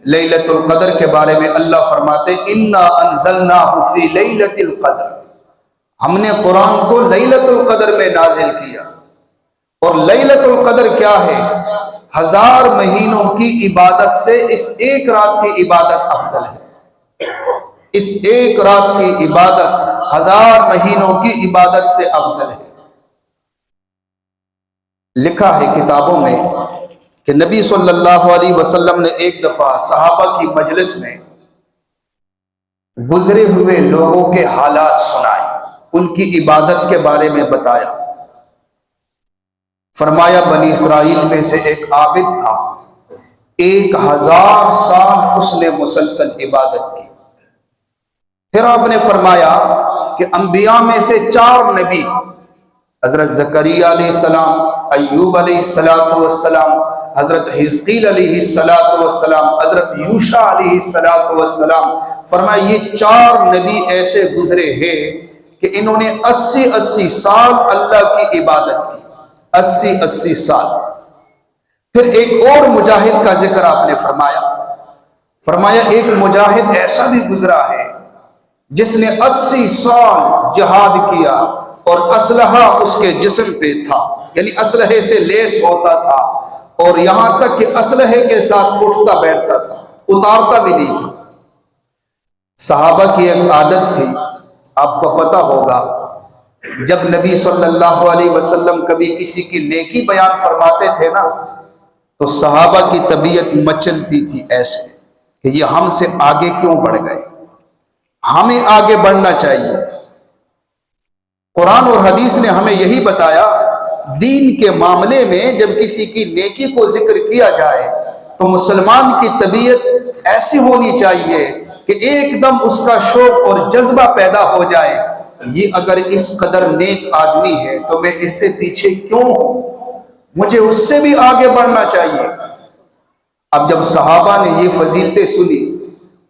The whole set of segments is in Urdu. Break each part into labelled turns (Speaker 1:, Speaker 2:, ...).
Speaker 1: لیلۃ القدر کے بارے میں اللہ فرماتے انا انزلناہ فی لیلۃ القدر، ہم نے قرآن کو لیلۃ القدر میں نازل کیا۔ اور لیلۃ القدر کیا ہے؟ 1000 مہینوں کی عبادت سے اس ایک رات کی عبادت افضل ہے۔ اس ایک رات کی عبادت 1000 مہینوں کی عبادت سے افضل ہے۔ لکھا ہے کتابوں میں کہ نبی صلی اللہ علیہ وسلم نے ایک دفعہ صحابہ کی مجلس میں گزرے ہوئے لوگوں کے حالات سنائے، ان کی عبادت کے بارے میں بتایا۔ فرمایا بنی اسرائیل میں سے ایک عابد تھا، 1000 سال اس نے مسلسل عبادت کی۔ پھر آپ نے فرمایا کہ انبیاء میں سے 4 نبی، حضرت زکریا علیہ السلام، ایوب علیہ السلام، حضرت حزقیل علیہ السلام، حضرت یوشع علیہ السلام، فرمایا یہ 4 نبی ایسے گزرے ہیں کہ انہوں نے 80 سال اللہ کی عبادت کی، 80 سال۔ پھر ایک اور مجاہد کا ذکر آپ نے فرمایا ایک مجاہد ایسا بھی گزرا ہے جس نے 80 سال جہاد کیا اور اسلحہ اس کے جسم پہ تھا، یعنی اسلحے سے لیس ہوتا تھا، اور یہاں تک کہ اسلحے کے ساتھ اٹھتا بیٹھتا تھا، اتارتا بھی نہیں تھا۔ صحابہ کی ایک عادت تھی، آپ کو پتہ ہوگا، جب نبی صلی اللہ علیہ وسلم کبھی کسی کی نیکی بیان فرماتے تھے نا، تو صحابہ کی طبیعت مچلتی تھی ایسے کہ یہ ہم سے آگے کیوں بڑھ گئے، ہمیں آگے بڑھنا چاہیے۔ قرآن اور حدیث نے ہمیں یہی بتایا، دین کے معاملے میں جب کسی کی نیکی کو ذکر کیا جائے تو مسلمان کی طبیعت ایسی ہونی چاہیے کہ ایک دم اس کا شوق اور جذبہ پیدا ہو جائے، یہ اگر اس قدر نیک آدمی ہے تو میں اس سے پیچھے کیوں ہوں، مجھے اس سے بھی آگے بڑھنا چاہیے۔ اب جب صحابہ نے یہ فضیلتیں سنی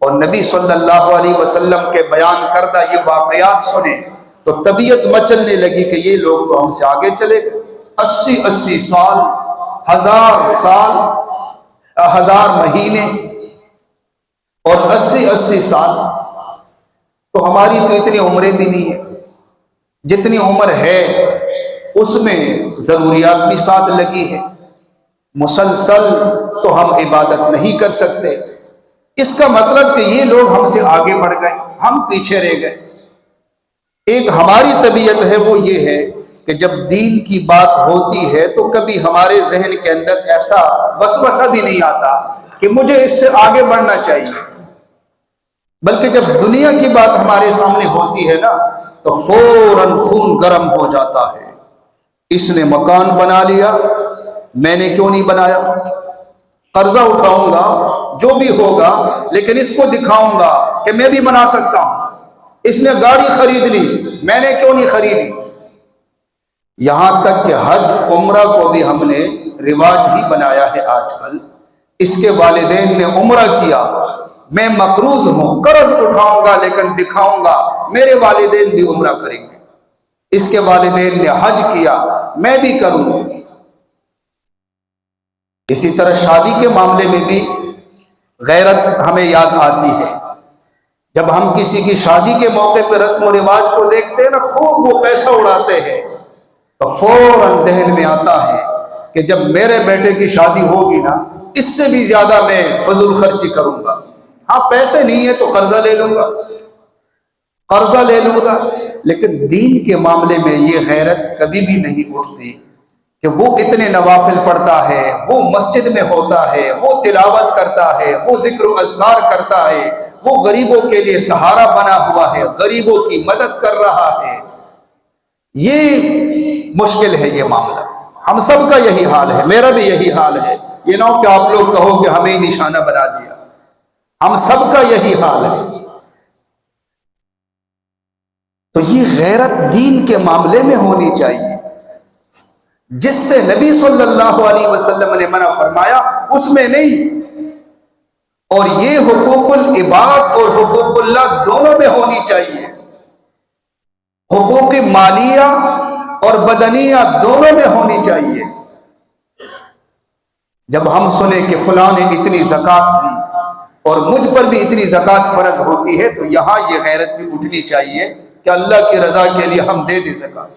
Speaker 1: اور نبی صلی اللہ علیہ وسلم کے بیان کردہ یہ واقعات سنے تو طبیعت مچلنے لگی کہ یہ لوگ تو ہم سے آگے چلے گئے۔ 80 سال، 1000 سال، 1000 مہینے اور 80 سال، تو ہماری تو اتنی عمریں بھی نہیں ہے، جتنی عمر ہے اس میں ضروریات بھی ساتھ لگی ہے، مسلسل تو ہم عبادت نہیں کر سکتے۔ اس کا مطلب کہ یہ لوگ ہم سے آگے بڑھ گئے، ہم پیچھے رہ گئے۔ ایک ہماری طبیعت ہے، وہ یہ ہے کہ جب دین کی بات ہوتی ہے تو کبھی ہمارے ذہن کے اندر ایسا وسوسہ بھی نہیں آتا کہ مجھے اس سے آگے بڑھنا چاہیے، بلکہ جب دنیا کی بات ہمارے سامنے ہوتی ہے نا تو فوراً خون گرم ہو جاتا ہے۔ اس نے مکان بنا لیا، میں نے کیوں نہیں بنایا؟ قرضہ اٹھاؤں گا جو بھی ہوگا، لیکن اس کو دکھاؤں گا کہ میں بھی بنا سکتا ہوں۔ اس نے گاڑی خرید لی، میں نے کیوں نہیں خریدی؟ یہاں تک کہ حج عمرہ کو بھی ہم نے رواج ہی بنایا ہے آج کل۔ اس کے والدین نے عمرہ کیا، میں مقروض ہوں، قرض اٹھاؤں گا لیکن دکھاؤں گا میرے والدین بھی عمرہ کریں گے۔ اس کے والدین نے حج کیا، میں بھی کروں گا۔ اسی طرح شادی کے معاملے میں بھی غیرت ہمیں یاد آتی ہے۔ جب ہم کسی کی شادی کے موقع پہ رسم و رواج کو دیکھتے ہیں نا، خوب وہ پیسہ اڑاتے ہیں، تو فوراً ذہن میں آتا ہے کہ جب میرے بیٹے کی شادی ہوگی نا، اس سے بھی زیادہ میں فضول خرچی کروں گا۔ ہاں پیسے نہیں ہے تو قرضہ لے لوں گا، لیکن دین کے معاملے میں یہ غیرت کبھی بھی نہیں اٹھتی کہ وہ اتنے نوافل پڑھتا ہے، وہ مسجد میں ہوتا ہے، وہ تلاوت کرتا ہے، وہ ذکر و اذکار کرتا ہے، وہ غریبوں کے لیے سہارا بنا ہوا ہے، غریبوں کی مدد کر رہا ہے۔ یہ مشکل ہے یہ معاملہ، ہم سب کا یہی حال ہے، میرا بھی یہی حال ہے۔ یہ نہ ہو کہ آپ لوگ کہو کہ ہمیں نشانہ بنا دیا، ہم سب کا یہی حال ہے۔ تو یہ غیرت دین کے معاملے میں ہونی چاہیے، جس سے نبی صلی اللہ علیہ وسلم نے منع فرمایا اس میں نہیں۔ اور یہ حقوق العباد اور حقوق اللہ دونوں میں ہونی چاہیے، حقوق مالیہ اور بدنیہ دونوں میں ہونی چاہیے۔ جب ہم سنیں کہ فلاں نے اتنی زکوٰۃ دی، اور مجھ پر بھی اتنی زکوٰۃ فرض ہوتی ہے، تو یہاں یہ غیرت بھی اٹھنی چاہیے کہ اللہ کی رضا کے لیے ہم دے دیں زکوٰۃ۔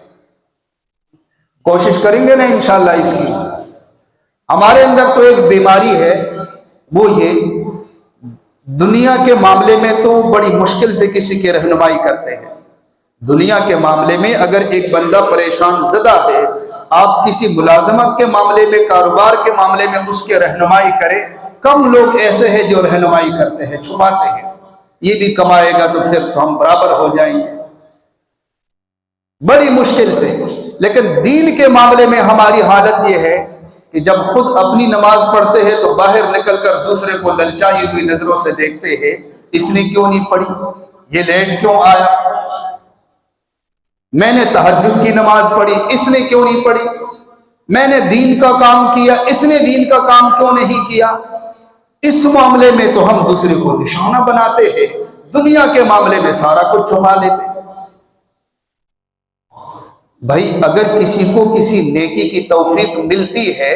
Speaker 1: کوشش کریں گے نا انشاءاللہ اس کی۔ ہمارے اندر تو ایک بیماری ہے، وہ یہ دنیا کے معاملے میں تو بڑی مشکل سے کسی کی رہنمائی کرتے ہیں۔ دنیا کے معاملے میں اگر ایک بندہ پریشان زدہ ہے، آپ کسی ملازمت کے معاملے میں، کاروبار کے معاملے میں اس کے رہنمائی کریں، کم لوگ ایسے ہیں جو رہنمائی کرتے ہیں، چھپاتے ہیں، یہ بھی کمائے گا تو پھر تو ہم برابر ہو جائیں گے، بڑی مشکل سے۔ لیکن دین کے معاملے میں ہماری حالت یہ ہے کہ جب خود اپنی نماز پڑھتے ہیں تو باہر نکل کر دوسرے کو للچائی ہوئی نظروں سے دیکھتے ہیں، اس نے کیوں نہیں پڑھی، یہ لیٹ کیوں آیا، میں نے تہجد کی نماز پڑھی، اس نے کیوں نہیں پڑھی، میں نے دین کا کام کیا، اس نے دین کا کام کیوں نہیں کیا۔ اس معاملے میں تو ہم دوسرے کو نشانہ بناتے ہیں، دنیا کے معاملے میں سارا کچھ چھپا لیتے ہیں۔ بھائی اگر کسی کو کسی نیکی کی توفیق ملتی ہے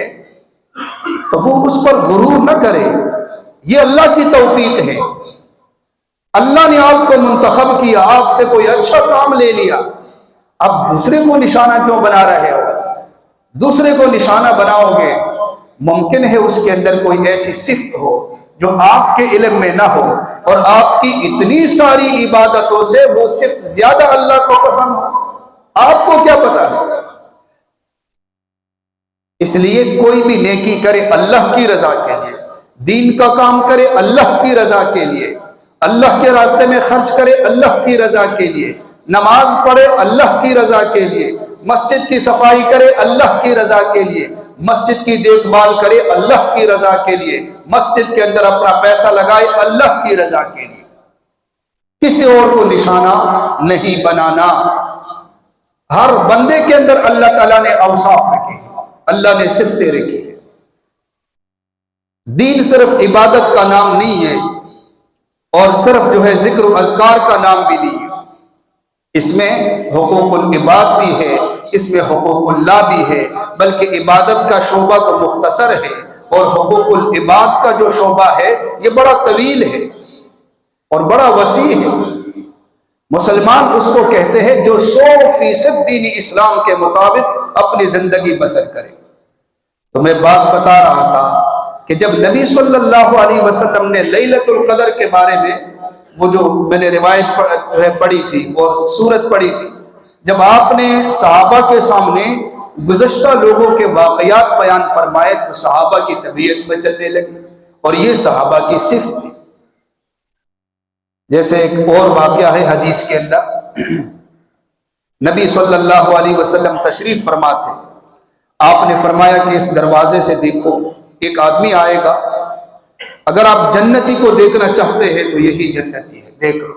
Speaker 1: تو وہ اس پر غرور نہ کرے، یہ اللہ کی توفیق ہے، اللہ نے آپ کو منتخب کیا، آپ سے کوئی اچھا کام لے لیا، اب دوسرے کو نشانہ کیوں بنا رہے ہو؟ دوسرے کو نشانہ بناؤ گے، ممکن ہے اس کے اندر کوئی ایسی صفت ہو جو آپ کے علم میں نہ ہو، اور آپ کی اتنی ساری عبادتوں سے وہ صفت زیادہ اللہ کو پسند ہو، آپ کو کیا پتا ہے؟ اس لیے کوئی بھی نیکی کرے اللہ کی رضا کے لیے، دین کا کام کرے اللہ کی رضا کے لیے، اللہ کے راستے میں خرچ کرے اللہ کی رضا کے لیے، نماز پڑھے اللہ کی رضا کے لیے، مسجد کی صفائی کرے اللہ کی رضا کے لیے، مسجد کی دیکھ بھال کرے اللہ کی رضا کے لیے، مسجد کے اندر اپنا پیسہ لگائے اللہ کی رضا کے لیے، کسی اور کو نشانہ نہیں بنانا۔ ہر بندے کے اندر اللہ تعالیٰ نے اوصاف رکھے ہیں، اللہ نے صفتیں رکھی ہیں۔ دین صرف عبادت کا نام نہیں ہے، اور صرف جو ہے ذکر و اذکار کا نام بھی نہیں ہے، اس میں حقوق العباد بھی ہے، اس میں حقوق اللہ بھی ہے، بلکہ عبادت کا شعبہ تو مختصر ہے، اور حقوق العباد کا جو شعبہ ہے یہ بڑا طویل ہے اور بڑا وسیع ہے۔ مسلمان اس کو کہتے ہیں جو 100% دین اسلام کے مطابق اپنی زندگی بسر کرے۔ تو میں بات بتا رہا تھا کہ جب نبی صلی اللہ علیہ وسلم نے لیلۃ القدر کے بارے میں وہ جو میں نے روایت پڑھی تھی اور سورت پڑھی تھی، جب آپ نے صحابہ کے سامنے گزشتہ لوگوں کے واقعات بیان فرمائے تو صحابہ کی طبیعت میں چلنے لگی، اور یہ صحابہ کی صفت تھی۔ جیسے ایک اور واقعہ ہے حدیث کے اندر، نبی صلی اللہ علیہ وسلم تشریف فرما تھے، آپ نے فرمایا کہ اس دروازے سے دیکھو ایک آدمی آئے گا، اگر آپ جنتی کو دیکھنا چاہتے ہیں تو یہی جنتی ہے، دیکھ لو۔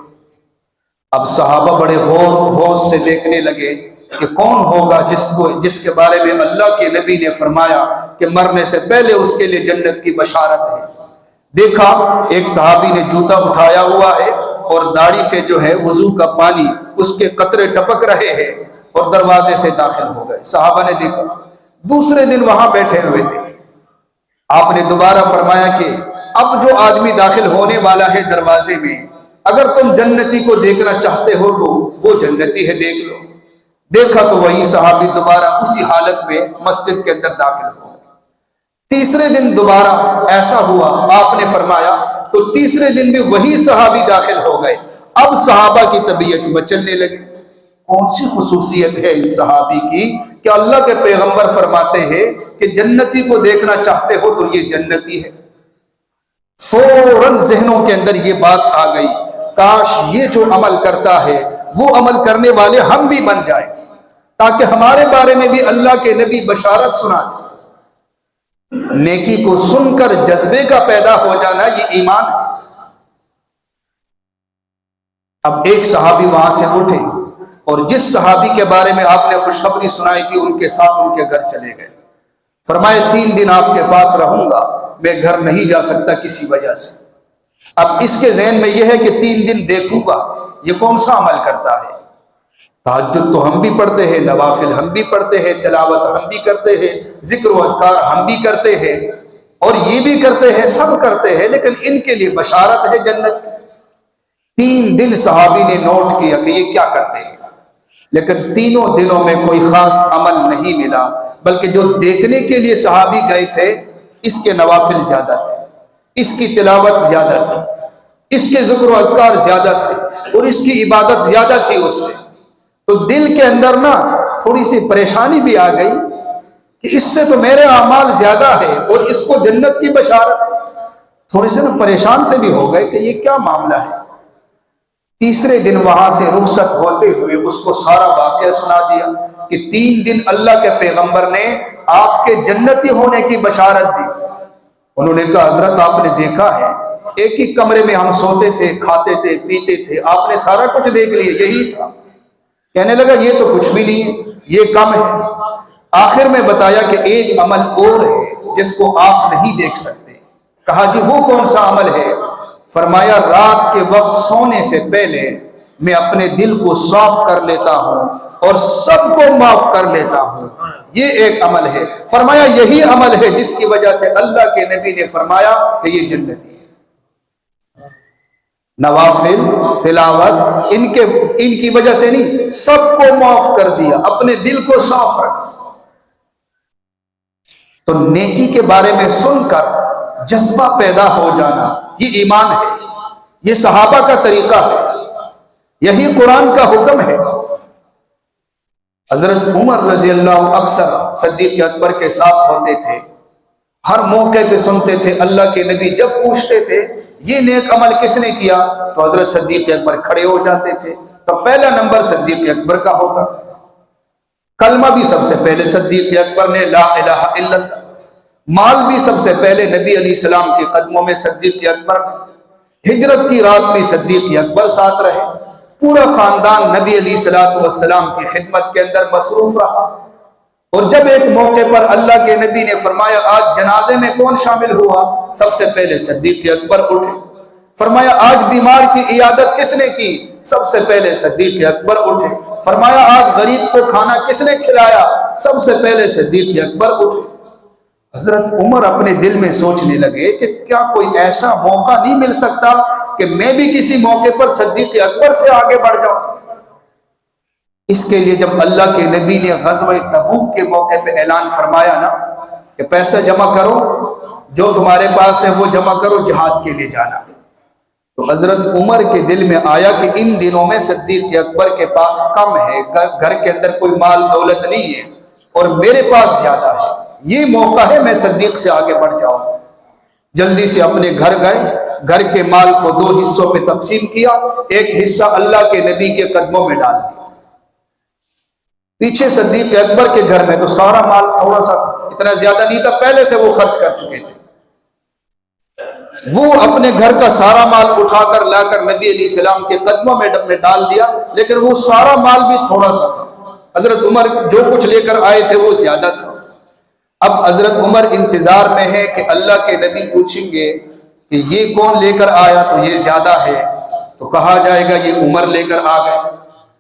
Speaker 1: اب صحابہ بڑے ہوش سے دیکھنے لگے کہ کون ہوگا جس کے بارے میں اللہ کے نبی نے فرمایا کہ مرنے سے پہلے اس کے لیے جنت کی بشارت ہے۔ دیکھا ایک صحابی نے جوتا اٹھایا ہوا ہے اور داڑھی سے جو ہے وضو کا پانی اس کے قطرے ٹپک رہے ہیں، اور دروازے سے داخل ہو گئے۔ صحابہ نے دیکھا، دوسرے دن وہاں بیٹھے ہوئے تھے، آپ نے دوبارہ فرمایا کہ اب جو آدمی داخل ہونے والا ہے دروازے میں، اگر تم جنتی کو دیکھنا چاہتے ہو تو وہ جنتی ہے، دیکھ لو۔ دیکھا تو وہی صحابی دوبارہ اسی حالت میں مسجد کے اندر داخل ہو گئے۔ تیسرے دن دوبارہ ایسا ہوا، آپ نے فرمایا تو تیسرے دن بھی وہی صحابی داخل ہو گئے۔ اب صحابہ کی طبیعت مچلنے لگی، کون سی خصوصیت ہے اس صحابی کی کہ اللہ کے پیغمبر فرماتے ہیں کہ جنتی کو دیکھنا چاہتے ہو تو یہ جنتی ہے۔ فوراً ذہنوں کے اندر یہ بات آ گئی، کاش یہ جو عمل کرتا ہے وہ عمل کرنے والے ہم بھی بن جائیں، تاکہ ہمارے بارے میں بھی اللہ کے نبی بشارت سنا دیں۔ نیکی کو سن کر جذبے کا پیدا ہو جانا یہ ایمان ہے۔ اب ایک صحابی وہاں سے اٹھے اور جس صحابی کے بارے میں آپ نے خوشخبری سنائی تھی ان کے ساتھ ان کے گھر چلے گئے، فرمائے 3 دن آپ کے پاس رہوں گا، میں گھر نہیں جا سکتا کسی وجہ سے۔ اب اس کے ذہن میں یہ ہے کہ 3 دن دیکھوں گا یہ کون سا عمل کرتا ہے۔ تہجد تو ہم بھی پڑھتے ہیں، نوافل ہم بھی پڑھتے ہیں، تلاوت ہم بھی کرتے ہیں، ذکر و اذکار ہم بھی کرتے ہیں، اور یہ بھی کرتے ہیں، سب کرتے ہیں، لیکن ان کے لیے بشارت ہے جنت کی۔ 3 دن صحابی نے نوٹ کیا کہ یہ کیا کرتے ہیں، لیکن تینوں دنوں میں کوئی خاص عمل نہیں ملا، بلکہ جو دیکھنے کے لیے صحابی گئے تھے اس کے نوافل زیادہ تھے، اس کی تلاوت زیادہ تھی، اس کے ذکر و اذکار زیادہ تھے، اور اس کی عبادت زیادہ تھی اس سے۔ تو دل کے اندر نا تھوڑی سی پریشانی بھی آ گئی کہ اس سے تو میرے اعمال زیادہ ہے اور اس کو جنت کی بشارت۔ تھوڑے سے نا پریشان سے بھی ہو گئے کہ یہ کیا معاملہ ہے۔ تیسرے دن وہاں سے رخصت ہوتے ہوئے اس کو سارا واقعہ سنا دیا کہ 3 دن اللہ کے پیغمبر نے آپ کے جنتی ہونے کی بشارت دی۔ انہوں نے کہا حضرت آپ نے دیکھا ہے، ایک ہی کمرے میں ہم سوتے تھے، کھاتے تھے، پیتے تھے، آپ نے سارا کچھ دیکھ لیا، یہی تھا۔ کہنے لگا یہ تو کچھ بھی نہیں ہے، یہ کم ہے۔ آخر میں بتایا کہ ایک عمل اور ہے جس کو آپ نہیں دیکھ سکتے۔ کہا جی وہ کون سا عمل ہے؟ فرمایا رات کے وقت سونے سے پہلے میں اپنے دل کو صاف کر لیتا ہوں اور سب کو معاف کر لیتا ہوں، یہ ایک عمل ہے۔ فرمایا یہی عمل ہے جس کی وجہ سے اللہ کے نبی نے فرمایا کہ یہ جنتی ہے۔ نوافل، تلاوت ان کی وجہ سے نہیں، سب کو معاف کر دیا، اپنے دل کو صاف رکھا۔ تو نیکی کے بارے میں سن کر جذبہ پیدا ہو جانا، یہ ایمان ہے، یہ صحابہ کا طریقہ ہے، یہی قرآن کا حکم ہے۔ حضرت عمر رضی اللہ اکثر صدیق اکبر کے ساتھ ہوتے تھے، ہر موقع پہ سنتے تھے اللہ کے نبی جب پوچھتے تھے یہ نیک عمل کس نے کیا تو حضرت صدیق اکبر کھڑے ہو جاتے تھے، تو پہلا نمبر صدیق اکبر کا ہوتا تھا۔ کلمہ بھی سب سے پہلے صدیق اکبر نے، لا الہ الا اللہ۔ مال بھی سب سے پہلے نبی علیہ السلام کے قدموں میں صدیق اکبر نے۔ ہجرت کی رات بھی صدیق اکبر ساتھ رہے، پورا خاندان نبی علیہ السلام کی خدمت کے اندر مصروف رہا۔ اور جب ایک موقع پر اللہ کے نبی نے فرمایا آج جنازے میں کون شامل ہوا، سب سے پہلے صدیق اکبر اٹھے۔ فرمایا آج بیمار کی عیادت کس نے کی، سب سے پہلے صدیق اکبر اٹھے۔ فرمایا آج غریب کو کھانا کس نے کھلایا، سب سے پہلے صدیق اکبر اٹھے۔ حضرت عمر اپنے دل میں سوچنے لگے کہ کیا کوئی ایسا موقع نہیں مل سکتا کہ میں بھی کسی موقع پر صدیق اکبر سے آگے بڑھ جاؤں۔ اس کے لیے جب اللہ کے نبی نے غزوہ تبوک کے موقع پہ اعلان فرمایا نا کہ پیسہ جمع کرو، جو تمہارے پاس ہے وہ جمع کرو، جہاد کے لیے جانا ہے، تو حضرت عمر کے دل میں آیا کہ ان دنوں میں صدیق اکبر کے پاس کم ہے، گھر کے اندر کوئی مال دولت نہیں ہے اور میرے پاس زیادہ ہے، یہ موقع ہے میں صدیق سے آگے بڑھ جاؤں۔ جلدی سے اپنے گھر گئے، گھر کے مال کو 2 حصوں پہ تقسیم کیا، ایک حصہ اللہ کے نبی کے قدموں میں ڈال دیا۔ پیچھے صدیق اکبر کے گھر میں تو سارا مال تھوڑا سا تھا، اتنا زیادہ نہیں تھا، پہلے سے وہ خرچ کر چکے تھے۔ وہ اپنے گھر کا سارا مال اٹھا کر لا کر نبی علیہ السلام کے قدموں میں ڈال دیا، لیکن وہ سارا مال بھی تھوڑا سا تھا۔ حضرت عمر جو کچھ لے کر آئے تھے وہ زیادہ تھا۔ اب حضرت عمر انتظار میں ہے کہ اللہ کے نبی پوچھیں گے کہ یہ کون لے کر آیا تو یہ زیادہ ہے، تو کہا جائے گا یہ عمر لے کر آ گئے،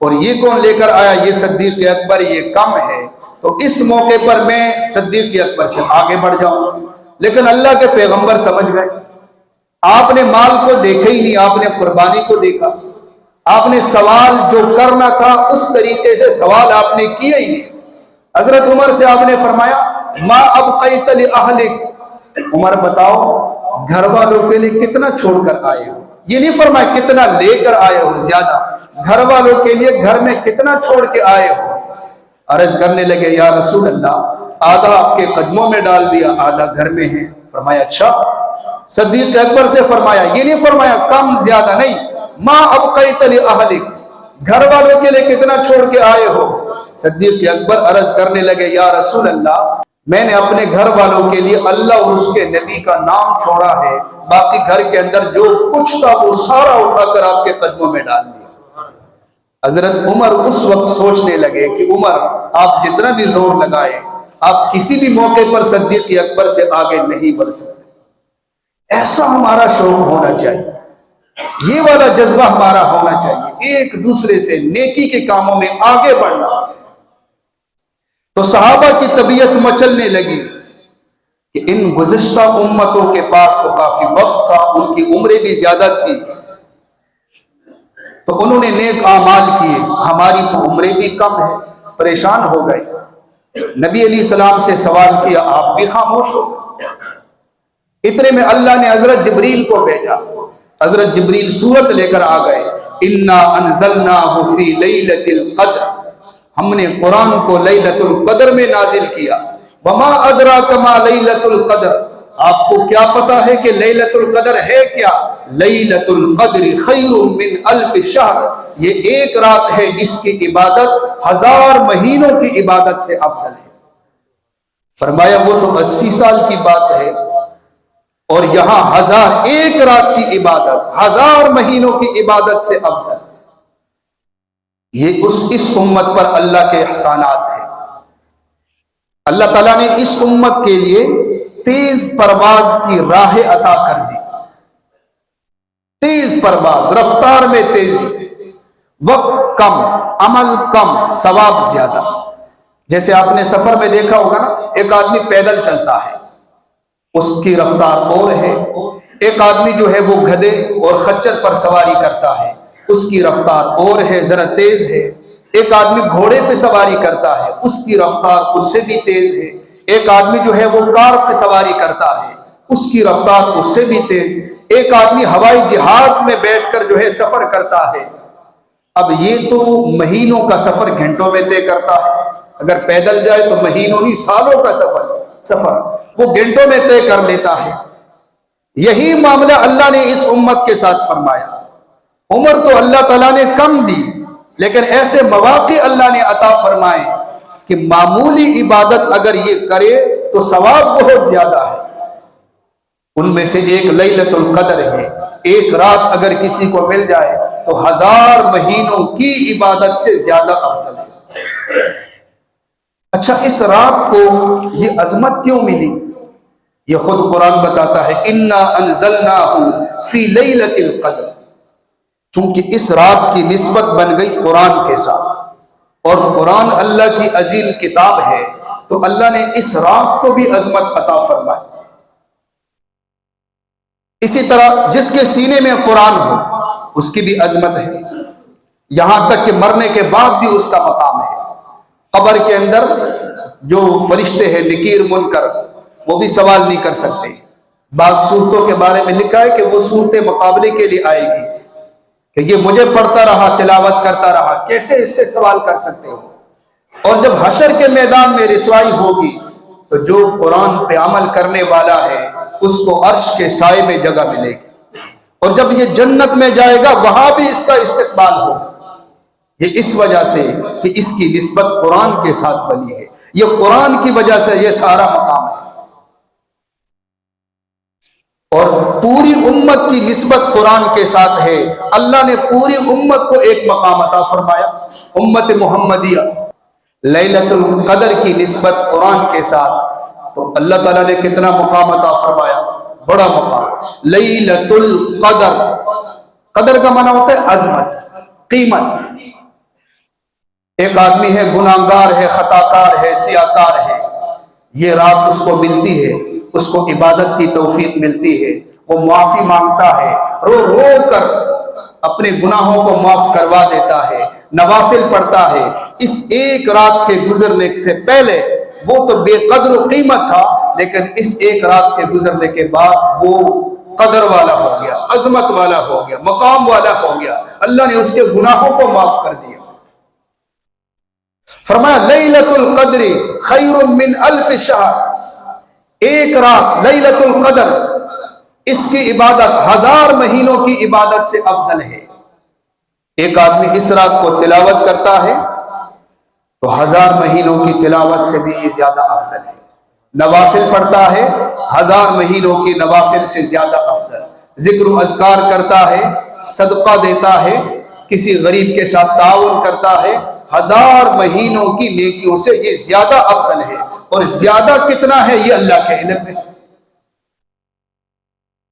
Speaker 1: اور یہ کون لے کر آیا، یہ صدیق اکبر، یہ کم ہے، تو اس موقع پر میں صدیق اکبر سے آگے بڑھ جاؤں۔ لیکن اللہ کے پیغمبر سمجھ گئے، آپ نے مال کو دیکھا ہی نہیں، آپ نے قربانی کو دیکھا، آپ نے سوال جو کرنا تھا اس طریقے سے سوال آپ نے کیا ہی نہیں۔ حضرت عمر سے آپ نے فرمایا ما ابقیت لأہلک، عمر بتاؤ گھر والوں کے لیے کتنا چھوڑ کر آئے ہو، یہ نہیں فرمایا کتنا لے کر آئے ہو، زیادہ، گھر والوں کے لیے گھر میں کتنا چھوڑ کے آئے ہو۔ عرض کرنے لگے یا رسول اللہ آدھا آپ کے قدموں میں ڈال دیا، آدھا گھر میں ہے۔ فرمایا اچھا۔ صدیق اکبر سے فرمایا، یہ نہیں فرمایا کم زیادہ نہیں، ما ابقیت لأہلک، گھر والوں کے لیے کتنا چھوڑ کے آئے ہو۔ صدیق اکبر عرض کرنے لگے یا رسول اللہ میں نے اپنے گھر والوں کے لیے اللہ اور اس کے نبی کا نام چھوڑا ہے، باقی گھر کے اندر جو کچھ تھا وہ سارا اٹھا کر آپ کے قدموں میں ڈال دیا۔ حضرت عمر اس وقت سوچنے لگے کہ عمر آپ جتنا بھی زور لگائے آپ کسی بھی موقع پر صدیق اکبر سے آگے نہیں بڑھ سکتے۔ ایسا ہمارا شوق ہونا چاہیے، یہ والا جذبہ ہمارا ہونا چاہیے، ایک دوسرے سے نیکی کے کاموں میں آگے بڑھنا۔ تو صحابہ کی طبیعت مچلنے لگی کہ ان گزشتہ امتوں کے پاس تو کافی وقت تھا، ان کی عمریں بھی زیادہ تھی، تو انہوں نے نیک اعمال کیے، ہماری تو عمریں بھی کم ہے، پریشان ہو گئے۔ نبی علیہ السلام سے سوال کیا، آپ بھی خاموش ہو؟ اتنے میں اللہ نے حضرت جبریل کو بھیجا، حضرت جبریل سورت لے کر آ گئے، انا انزلناہ فی لیلۃ القدر، ہم نے قرآن کو لیلۃ القدر میں نازل کیا۔ وما ادراک ما لیلۃ القدر، آپ کو کیا پتا ہے کہ لیلۃ القدر ہے کیا؟ لیلۃ القدر خیر من الف شہر، یہ ایک رات ہے جس کی عبادت 1000 مہینوں کی عبادت سے افضل ہے۔ فرمایا وہ تو 80 سال کی بات ہے، اور یہاں 1000 ایک رات کی عبادت 1000 مہینوں کی عبادت سے افضل۔ یہ اس امت پر اللہ کے احسانات ہیں۔ اللہ تعالیٰ نے اس امت کے لیے تیز پرواز کی راہ عطا کر دی، تیز پرواز، رفتار میں تیزی، وقت کم، عمل کم، ثواب زیادہ۔ جیسے آپ نے سفر میں دیکھا ہوگا نا، ایک آدمی پیدل چلتا ہے، اس کی رفتار اور ہے، ایک آدمی جو ہے وہ گدھے اور خچر پر سواری کرتا ہے، اس کی رفتار اور ہے، ذرا تیز ہے۔ ایک آدمی گھوڑے پہ سواری کرتا ہے، اس کی رفتار اس سے بھی تیز ہے۔ ایک آدمی جو ہے وہ کار پہ سواری کرتا ہے، اس کی رفتار اس سے بھی تیز۔ ایک آدمی ہوائی جہاز میں بیٹھ کر جو ہے سفر کرتا ہے۔ اب یہ تو مہینوں کا سفر گھنٹوں میں طے کرتا ہے، اگر پیدل جائے تو مہینوں نہیں سالوں کا سفر وہ گھنٹوں میں طے کر لیتا ہے۔ یہی معاملہ اللہ نے اس امت کے ساتھ فرمایا۔ عمر تو اللہ تعالیٰ نے کم دی، لیکن ایسے مواقع اللہ نے عطا فرمائے کہ معمولی عبادت اگر یہ کرے تو ثواب بہت زیادہ ہے۔ ان میں سے ایک لیلۃ القدر ہے، ایک رات اگر کسی کو مل جائے تو 1000 مہینوں کی عبادت سے زیادہ افضل ہے۔ اچھا، اس رات کو یہ عظمت کیوں ملی؟ یہ خود قرآن بتاتا ہے، انا انزلناہ فی لیلۃ القدر، چونکہ اس رات کی نسبت بن گئی قرآن کے ساتھ، اور قرآن اللہ کی عظیم کتاب ہے، تو اللہ نے اس رات کو بھی عظمت عطا فرمائی۔ اسی طرح جس کے سینے میں قرآن ہو اس کی بھی عظمت ہے، یہاں تک کہ مرنے کے بعد بھی اس کا مقام ہے۔ قبر کے اندر جو فرشتے ہیں نکیر منکر، وہ بھی سوال نہیں کر سکتے۔ بعض صورتوں کے بارے میں لکھا ہے کہ وہ صورتیں مقابلے کے لیے آئے گی کہ یہ مجھے پڑھتا رہا، تلاوت کرتا رہا، کیسے اس سے سوال کر سکتے ہو؟ اور جب حشر کے میدان میں رسوائی ہوگی تو جو قرآن پہ عمل کرنے والا ہے اس کو عرش کے سائے میں جگہ ملے گی، اور جب یہ جنت میں جائے گا وہاں بھی اس کا استقبال ہوگا۔ یہ اس وجہ سے کہ اس کی نسبت قرآن کے ساتھ بنی ہے، یہ قرآن کی وجہ سے یہ سارا مقام ہے، اور پوری امت کی نسبت قرآن کے ساتھ ہے۔ اللہ نے پوری امت کو ایک مقام عطا فرمایا، امت محمدیہ، لیلۃ القدر کی نسبت قرآن کے ساتھ، تو اللہ تعالیٰ نے کتنا مقام عطا فرمایا، بڑا مقام۔ لیلۃ القدر، قدر کا معنی ہوتا ہے عظمت، قیمت۔ ایک آدمی ہے، گناہگار ہے، خطاکار ہے، سیاکار ہے، یہ رات اس کو ملتی ہے، اس کو عبادت کی توفیق ملتی ہے، وہ معافی مانگتا ہے، رو رو کر اپنے گناہوں کو معاف کروا دیتا ہے، نوافل پڑھتا ہے۔ اس ایک رات کے گزرنے سے پہلے وہ تو بے قدر و قیمت تھا، لیکن اس ایک رات کے گزرنے کے بعد وہ قدر والا ہو گیا، عظمت والا ہو گیا، مقام والا ہو گیا، اللہ نے اس کے گناہوں کو معاف کر دیا۔ فرمایا لیلۃ القدر خیر من الف شہر، ایک رات لیلۃ القدر، اس کی عبادت 1000 مہینوں کی عبادت سے افضل ہے۔ ایک آدمی اس رات کو تلاوت کرتا ہے تو 1000 مہینوں کی تلاوت سے بھی یہ زیادہ افضل ہے۔ نوافل پڑھتا ہے 1000 مہینوں کی نوافل سے زیادہ افضل۔ ذکر و اذکار کرتا ہے، صدقہ دیتا ہے، کسی غریب کے ساتھ تعاون کرتا ہے، 1000 مہینوں کی نیکیوں سے یہ زیادہ افضل ہے۔ اور زیادہ کتنا ہے یہ اللہ کے علم میں،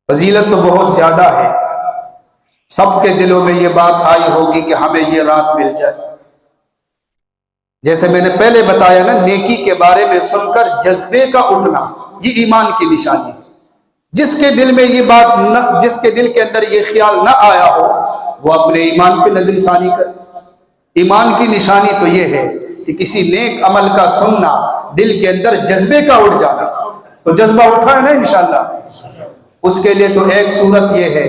Speaker 1: فضیلت تو بہت زیادہ ہے۔ سب کے دلوں میں یہ بات آئی ہوگی کہ ہمیں یہ رات مل جائے۔ جیسے میں نے پہلے بتایا نا، نیکی کے بارے میں سن کر جذبے کا اٹھنا، یہ ایمان کی نشانی ہے۔ جس کے دل میں یہ بات نہ، جس کے دل کے اندر یہ خیال نہ آیا ہو، وہ اپنے ایمان پہ نظر ثانی کرے۔ ایمان کی نشانی تو یہ ہے کہ کسی نیک عمل کا سننا، دل کے اندر جذبے کا اٹھ جانا، تو جذبہ اٹھا ہے نا انشاءاللہ۔ اس کے لیے تو ایک صورت یہ ہے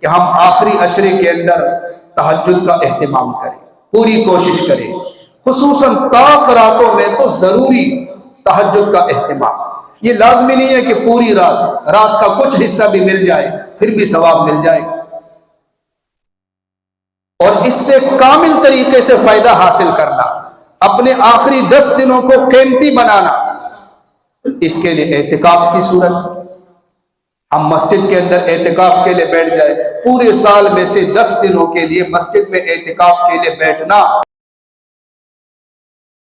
Speaker 1: کہ ہم آخری عشرے کے اندر تہجد کا اہتمام کریں، پوری کوشش کریں، خصوصاً طاق راتوں میں تو ضروری تہجد کا اہتمام۔ یہ لازمی نہیں ہے کہ پوری رات کا کچھ حصہ بھی مل جائے پھر بھی ثواب مل جائے گا، اور اس سے کامل طریقے سے فائدہ حاصل کرنا، اپنے آخری 10 دنوں کو قیمتی بنانا، اس کے لیے اعتکاف کی صورت۔ ہم مسجد کے اندر اعتکاف کے لیے بیٹھ جائے، پورے سال میں سے 10 دنوں کے لیے مسجد میں اعتکاف کے لیے بیٹھنا